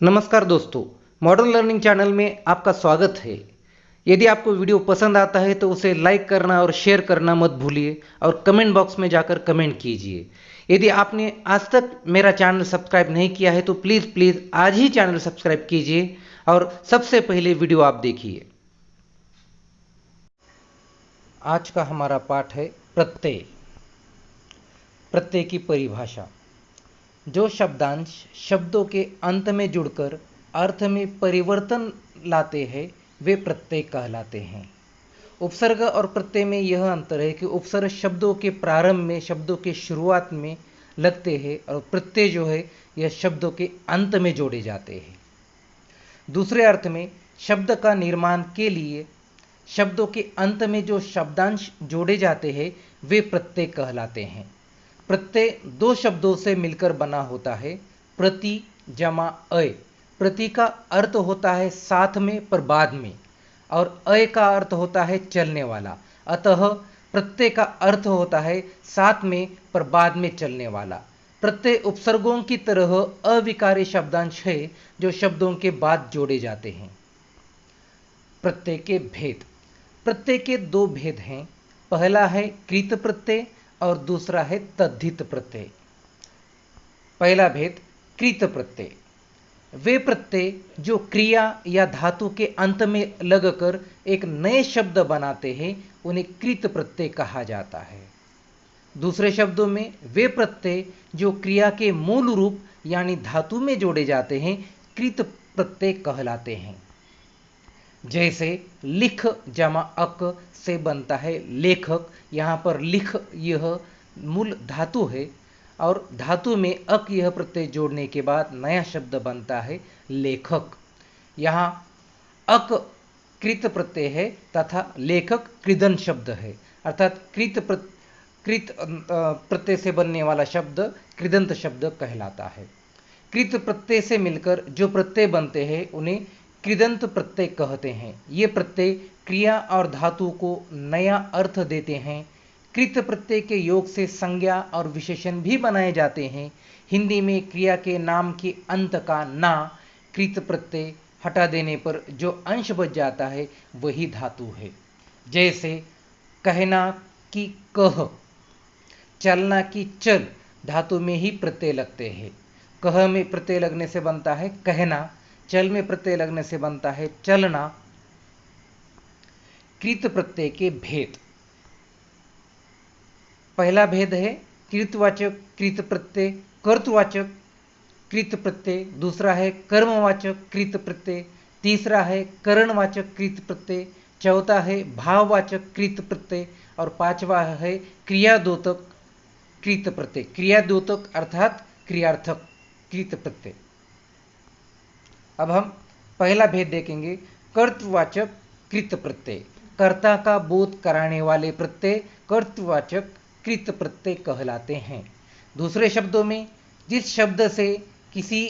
नमस्कार दोस्तों, modern learning channel में आपका स्वागत है। यदि आपको वीडियो पसंद आता है तो उसे लाइक करना और शेयर करना मत भूलिए और कमेंट बॉक्स में जाकर कमेंट कीजिए। यदि आपने आज तक मेरा चैनल सब्सक्राइब नहीं किया है तो प्लीज़ प्लीज़ आज ही चैनल सब्सक्राइब कीजिए और सबसे पहले वीडियो आप देखिए। आज का हमारा पाठ है प्रत्यय। प्रत्यय की परिभाषा। जो शब्दांश शब्दों के अंत में जुड़कर अर्थ में परिवर्तन लाते हैं वे प्रत्यय कहलाते हैं। उपसर्ग और प्रत्यय में यह अंतर है कि उपसर्ग शब्दों के प्रारंभ में, शब्दों के शुरुआत में लगते हैं और प्रत्यय जो है यह शब्दों के अंत में जोड़े जाते हैं। दूसरे अर्थ में शब्द का निर्माण के लिए शब्दों के अंत में जो शब्दांश जोड़े जाते हैं वे प्रत्यय कहलाते हैं। प्रत्यय दो शब्दों से मिलकर बना होता है, प्रति जमा अय। प्रति का अर्थ होता है साथ में पर बाद में, और अय का अर्थ होता है चलने वाला। अतः प्रत्यय का अर्थ होता है साथ में पर बाद में चलने वाला। प्रत्यय उपसर्गों की तरह अविकारी शब्दांश है जो शब्दों के बाद जोड़े जाते हैं। प्रत्यय के भेद। प्रत्यय के दो भेद हैं। पहला है कृत प्रत्यय और दूसरा है तद्धित प्रत्यय। पहला भेद कृत प्रत्यय। वे प्रत्यय जो क्रिया या धातु के अंत में लगकर एक नए शब्द बनाते हैं उन्हें कृत प्रत्यय कहा जाता है। दूसरे शब्दों में वे प्रत्यय जो क्रिया के मूल रूप यानी धातु में जोड़े जाते हैं कृत प्रत्यय कहलाते हैं। जैसे लिख जमा अक से बनता है लेखक। यहाँ पर लिख यह मूल धातु है और धातु में अक यह प्रत्यय जोड़ने के बाद नया शब्द बनता है लेखक। यहाँ अक कृत प्रत्यय है तथा लेखक कृदन शब्द है, अर्थात कृत प्रत्यय से बनने वाला शब्द कृदंत शब्द कहलाता है। कृत प्रत्यय से मिलकर जो प्रत्यय बनते हैं उन्हें कृदंत प्रत्यय कहते हैं। ये प्रत्यय क्रिया और धातु को नया अर्थ देते हैं। कृत प्रत्यय के योग से संज्ञा और विशेषण भी बनाए जाते हैं। हिंदी में क्रिया के नाम के अंत का ना कृत प्रत्यय हटा देने पर जो अंश बच जाता है वही धातु है। जैसे कहना की कह, चलना की चल धातु में ही प्रत्यय लगते हैं। कह में प्रत्यय लगने से बनता है कहना, चल में प्रत्यय लगने से बनता है चलना। कृत प्रत्यय के भेद। पहला भेद है कृतवाचक कृत प्रत्यय, कर्तवाचक कृत प्रत्यय। दूसरा है कर्मवाचक कृत प्रत्यय। तीसरा है करणवाचक कृत प्रत्यय। चौथा है भाववाचक कृत प्रत्यय और पांचवा है क्रियाद्योतक कृत प्रत्यय। क्रियाद्योतक अर्थात क्रियार्थक कृत प्रत्यय। अब हम पहला भेद देखेंगे, कर्तवाचक कृत प्रत्यय। कर्ता का बोध कराने वाले प्रत्यय कर्तवाचक कृत प्रत्यय कहलाते हैं। दूसरे शब्दों में जिस शब्द से किसी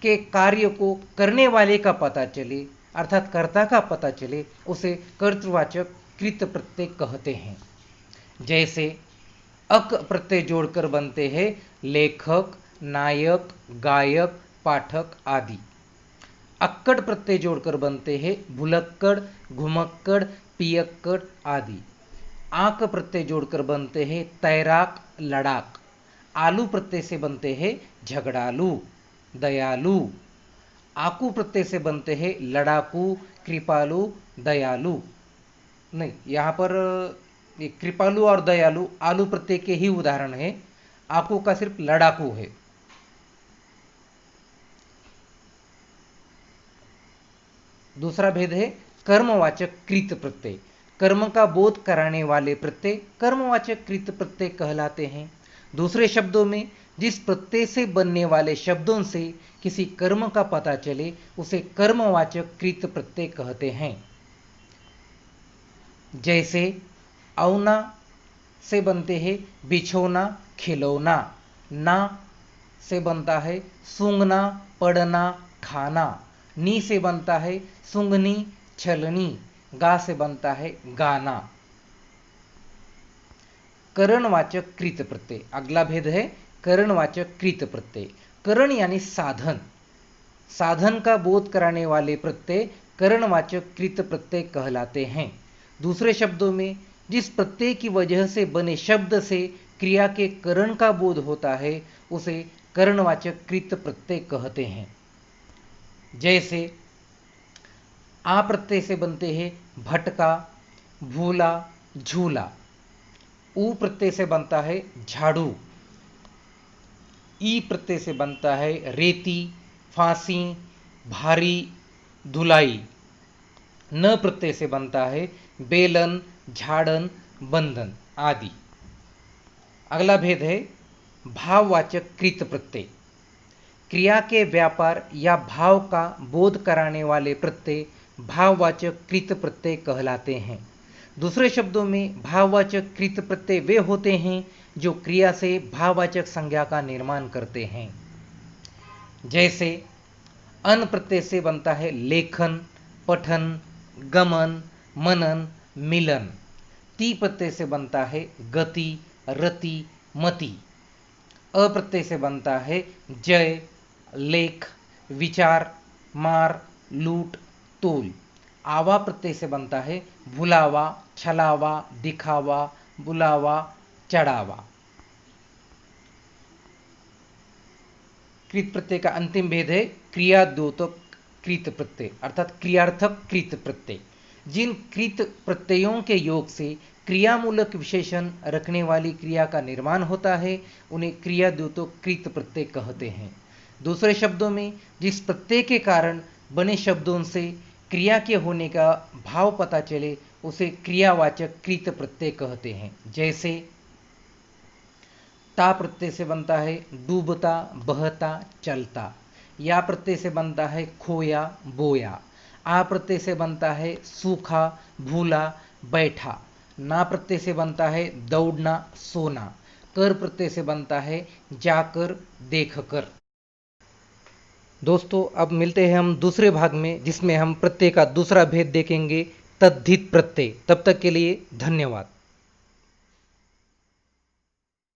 के कार्य को करने वाले का पता चले अर्थात कर्ता का पता चले उसे कर्तवाचक कृत प्रत्यय कहते हैं। जैसे अक प्रत्यय जोड़कर बनते हैं लेखक, नायक, गायक, पाठक आदि। अक्कड़ प्रत्यय जोड़कर बनते हैं भुलक्कड़, घुमक्कड़, पियक्कड़ आदि। आक प्रत्यय जोड़कर बनते हैं तैराक, लड़ाक। आलू प्रत्यय से बनते हैं झगड़ालू, दयालु। आकू प्रत्यय से बनते हैं लड़ाकू, कृपालु, दयालु। नहीं, यहाँ पर ये कृपालु और दयालु आलू प्रत्यय के ही उदाहरण है। आकू का सिर्फ लड़ाकू है। दूसरा भेद है कर्मवाचक कृत प्रत्यय। कर्म का बोध कराने वाले प्रत्यय कर्मवाचक कृत प्रत्यय कहलाते हैं। दूसरे शब्दों में जिस प्रत्यय से बनने वाले शब्दों से किसी कर्म का पता चले उसे कर्मवाचक कृत प्रत्यय कहते हैं। जैसे औना से बनते हैं बिछोना, खिलौना। ना से बनता है सूंघना, पढ़ना, खाना। नी से बनता है सूंघनी, छलनी। गा से बनता है गाना। करणवाचक कृत प्रत्यय। अगला भेद है करणवाचक कृत प्रत्यय। करण यानी साधन। साधन का बोध कराने वाले प्रत्यय करणवाचक कृत प्रत्यय कहलाते हैं। दूसरे शब्दों में जिस प्रत्यय की वजह से बने शब्द से क्रिया के करण का बोध होता है उसे करणवाचक कृत प्रत्यय कहते हैं। जैसे आ प्रत्यय से बनते हैं भटका, भूला, झूला। ऊ प्रत्यय से बनता है झाड़ू। ई प्रत्यय से बनता है रेती, फांसी, भारी, धुलाई। न प्रत्यय से बनता है बेलन, झाड़न, बंधन आदि। अगला भेद है भाववाचक कृत प्रत्यय। क्रिया के व्यापार या भाव का बोध कराने वाले प्रत्यय भाववाचक कृत प्रत्यय कहलाते हैं। दूसरे शब्दों में भाववाचक कृत प्रत्यय वे होते हैं जो क्रिया से भाववाचक संज्ञा का निर्माण करते हैं। जैसे अन प्रत्यय से बनता है लेखन, पठन, गमन, मनन, मिलन। ती प्रत्यय से बनता है गति, रति, मति। अ प्रत्यय से बनता है जय, लेख, विचार, मार, लूट, तोल। आवा प्रत्यय से बनता है भुलावा, छलावा, दिखावा, बुलावा, चढ़ावा। कृत प्रत्यय का अंतिम भेद है क्रियाद्योतक कृत प्रत्यय अर्थात क्रियार्थक कृत प्रत्यय। जिन कृत प्रत्ययों के योग से क्रियामूलक विशेषण रखने वाली क्रिया का निर्माण होता है उन्हें क्रियाद्योतक कृत प्रत्यय कहते हैं। दूसरे शब्दों में जिस प्रत्यय के कारण बने शब्दों से क्रिया के होने का भाव पता चले उसे क्रियावाचक कृत प्रत्यय कहते हैं। जैसे ता प्रत्यय से बनता है डूबता, बहता, चलता। या प्रत्यय से बनता है खोया, बोया। आ प्रत्यय से बनता है सूखा, भूला, बैठा। ना प्रत्यय से बनता है दौड़ना, सोना। कर प्रत्यय से बनता है जाकर, देखकर। दोस्तों अब मिलते हैं हम दूसरे भाग में जिसमें हम प्रत्यय का दूसरा भेद देखेंगे तद्धित प्रत्यय। तब तक के लिए धन्यवाद।